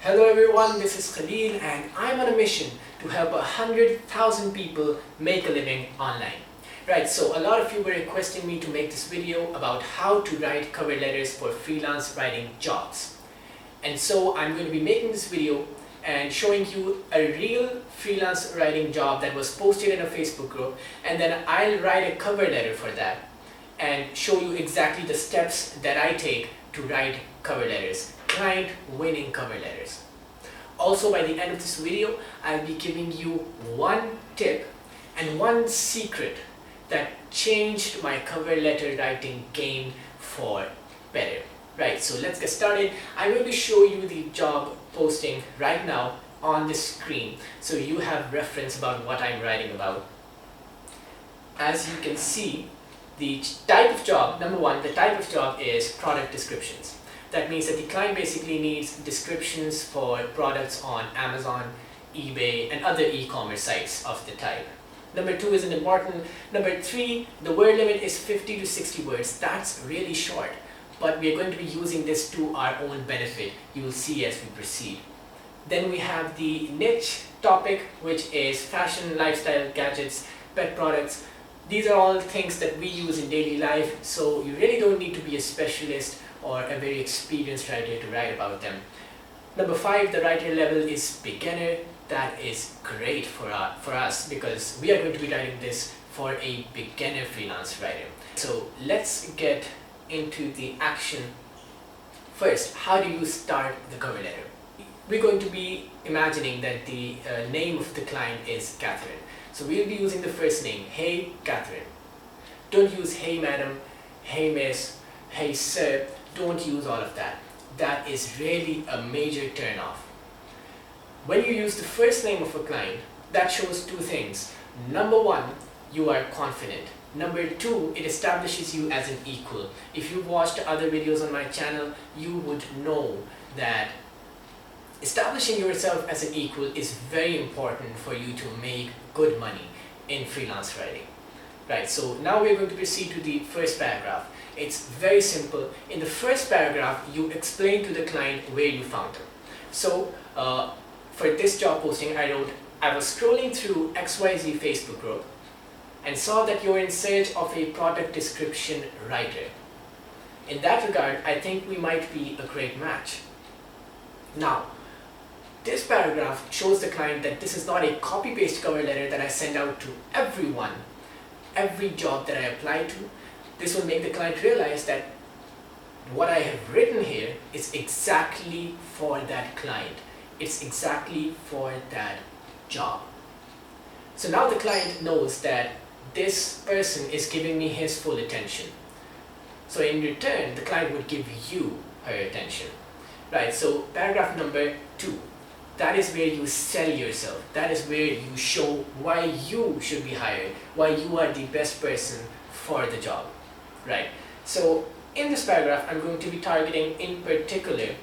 Hello everyone, this is Khalil and I'm on a mission to help 100,000 people make a living online. Right, so a lot of you were requesting me to make this video about how to write cover letters for freelance writing jobs. And so I'm going to be making this video and showing you a real freelance writing job that was posted in a Facebook group, and then I'll write a cover letter for that and show you exactly the steps that I take to write cover letters, client winning cover letters. Also, by the end of this video, I'll be giving you one tip and one secret that changed my cover letter writing game for better. Right, so let's get started. I'm going to show you the job posting right now on the screen so you have reference about what I'm writing about. As you can see, the type of job, number one, the type of job is product descriptions. That means that the client basically needs descriptions for products on Amazon, eBay, and other e-commerce sites of the type. Number two isn't important. Number three, the word limit is 50 to 60 words. That's really short, but we are going to be using this to our own benefit. You will see as we proceed. Then we have the niche topic, which is fashion, lifestyle, gadgets, pet products. These are all things that we use in daily life, so you really don't need to be a specialist or a very experienced writer to write about them. Number five, the writer level is beginner. That is great for us because we are going to be writing this for a beginner freelance writer. So let's get into the action. First, how do you start the cover letter? We're going to be imagining that the name of the client is Catherine. So we'll be using the first name, hey Catherine. Don't use hey madam, hey miss, hey sir. Don't use all of that. That is really a major turn off. When you use the first name of a client, that shows two things. Number one, you are confident. Number two, it establishes you as an equal. If you've watched other videos on my channel, you would know that establishing yourself as an equal is very important for you to make good money in freelance writing. Right, so now we're going to proceed to the first paragraph. It's very simple. In the first paragraph, you explain to the client where you found them. So for this job posting, I wrote, I was scrolling through XYZ Facebook group and saw that you're in search of a product description writer. In that regard, I think we might be a great match. Now, this paragraph shows the client that this is not a copy-paste cover letter that I send out to everyone, every job that I apply to. This will make the client realize that what I have written here is exactly for that client. It's exactly for that job. So now the client knows that this person is giving me his full attention. So in return, the client would give you her attention. Right, so paragraph number 2. That is where you sell yourself. That is where you show why you should be hired, why you are the best person for the job. Right. So in this paragraph, I'm going to be targeting in particular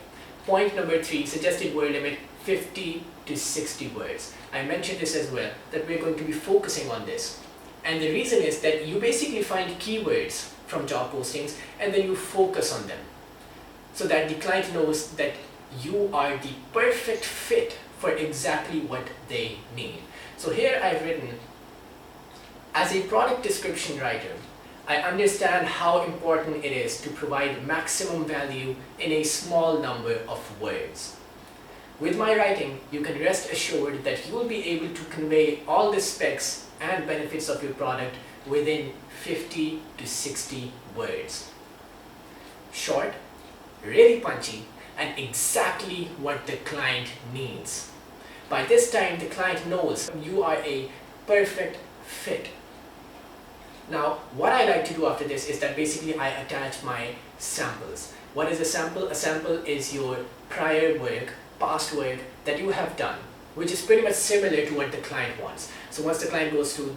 point number 3, suggested word limit 50 to 60 words. I mentioned this as well, that we're going to be focusing on this. And the reason is that you basically find keywords from job postings and then you focus on them so that the client knows that you are the perfect fit for exactly what they need. So here I've written, as a product description writer, I understand how important it is to provide maximum value in a small number of words. With my writing, you can rest assured that you will be able to convey all the specs and benefits of your product within 50 to 60 words. Short, really punchy, and exactly what the client needs. By this time, the client knows you are a perfect fit. Now, what I like to do after this is that basically I attach my samples. What is a sample? A sample is your prior work, past work that you have done, which is pretty much similar to what the client wants. So once the client goes through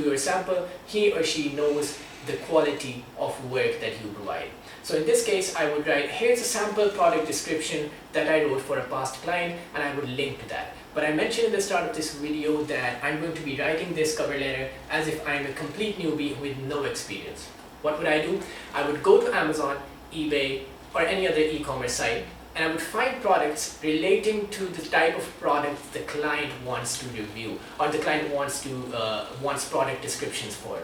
your sample, he or she knows the quality of work that you provide. So in this case, I would write, here's a sample product description that I wrote for a past client, and I would link to that. But I mentioned at the start of this video that I'm going to be writing this cover letter as if I'm a complete newbie with no experience. What would I do? I would go to Amazon, eBay, or any other e-commerce site and I would find products relating to the type of product the client wants to review or the client wants product descriptions for.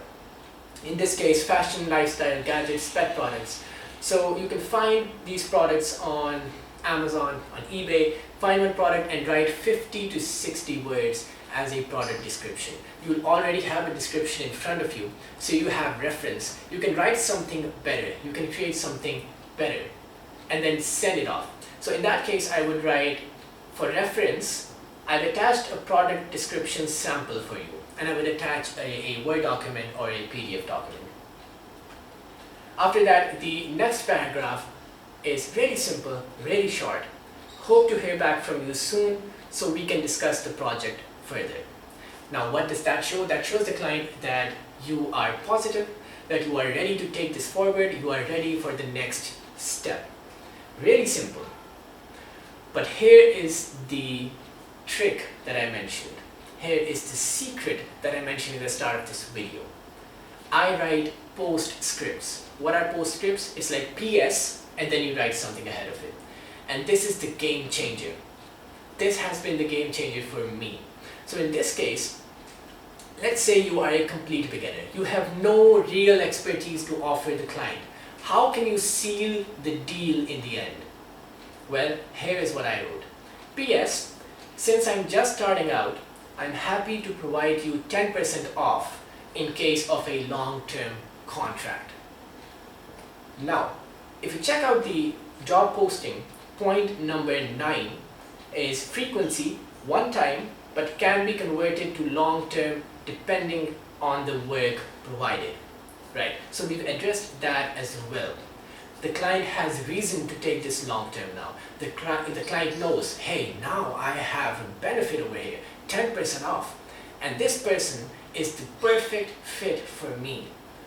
In this case, fashion, lifestyle, gadgets, pet products. So you can find these products on Amazon, on eBay, find one product and write 50 to 60 words as a product description. You will already have a description in front of you, so you have reference. You can write something better, you can create something better, and then send it off. So in that case, I would write, for reference, I've attached a product description sample for you, and I would attach a Word document or a PDF document. After that, the next paragraph is really simple, really short. Hope to hear back from you soon so we can discuss the project further. Now, what does that show? That shows the client that you are positive, that you are ready to take this forward, you are ready for the next step. Really simple. But here is the trick that I mentioned. Here is the secret that I mentioned in the start of this video. I write postscripts. What are postscripts? It's like PS and then you write something ahead of it. And this is the game changer. This has been the game changer for me. So in this case, let's say you are a complete beginner. You have no real expertise to offer the client. How can you seal the deal in the end? Well, here is what I wrote. PS, since I'm just starting out, I'm happy to provide you 10% off in case of a long-term contract. Now, if you check out the job posting, point number 9 is frequency, one time, but can be converted to long-term depending on the work provided. Right, so we've addressed that as well. The client has reason to take this long-term now. The client knows, hey, now I have a benefit over here, 10% off. And this person is the perfect fit for me.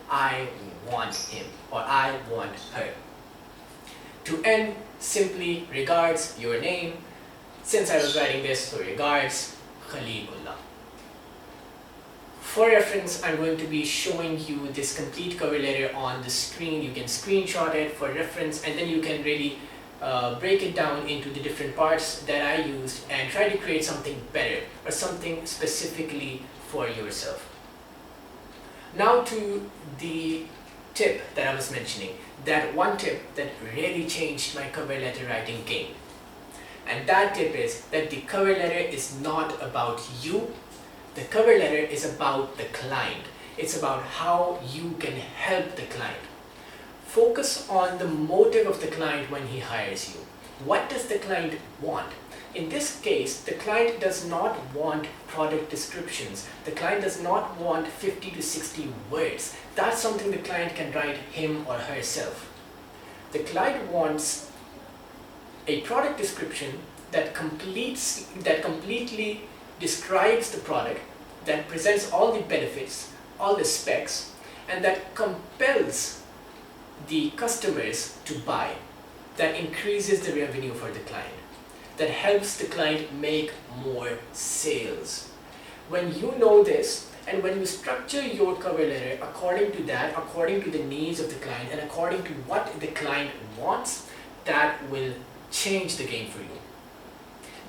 I want him or I want her. To end, simply regards, your name. Since I was writing this, so regards, Khalilullah. For reference, I'm going to be showing you this complete cover letter on the screen. You can screenshot it for reference, and then you can really break it down into the different parts that I used and try to create something better or something specifically for yourself. Now to the tip that I was mentioning, that one tip that really changed my cover letter writing game. And that tip is that the cover letter is not about you. The cover letter is about the client. It's about how you can help the client. Focus on the motive of the client when he hires you. What does the client want? In this case, the client does not want product descriptions. The client does not want 50 to 60 words. That's something the client can write him or herself. The client wants a product description that completely describes the product, that presents all the benefits, all the specs, and that compels the customers to buy, that increases the revenue for the client, that helps the client make more sales. When you know this, and when you structure your cover letter according to that, according to the needs of the client, and according to what the client wants, that will change the game for you.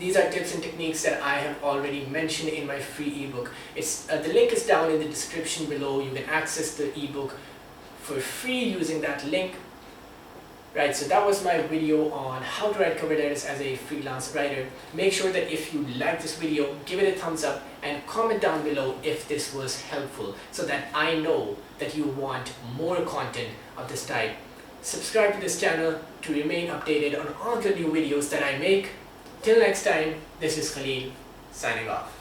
These are tips and techniques that I have already mentioned in my free ebook. The link is down in the description below. You can access the ebook for free using that link. Right, so that was my video on how to write cover letters as a freelance writer. Make sure that if you like this video, give it a thumbs up and comment down below if this was helpful so that I know that you want more content of this type. Subscribe to this channel to remain updated on all the new videos that I make. Till next time, this is Khalil signing off.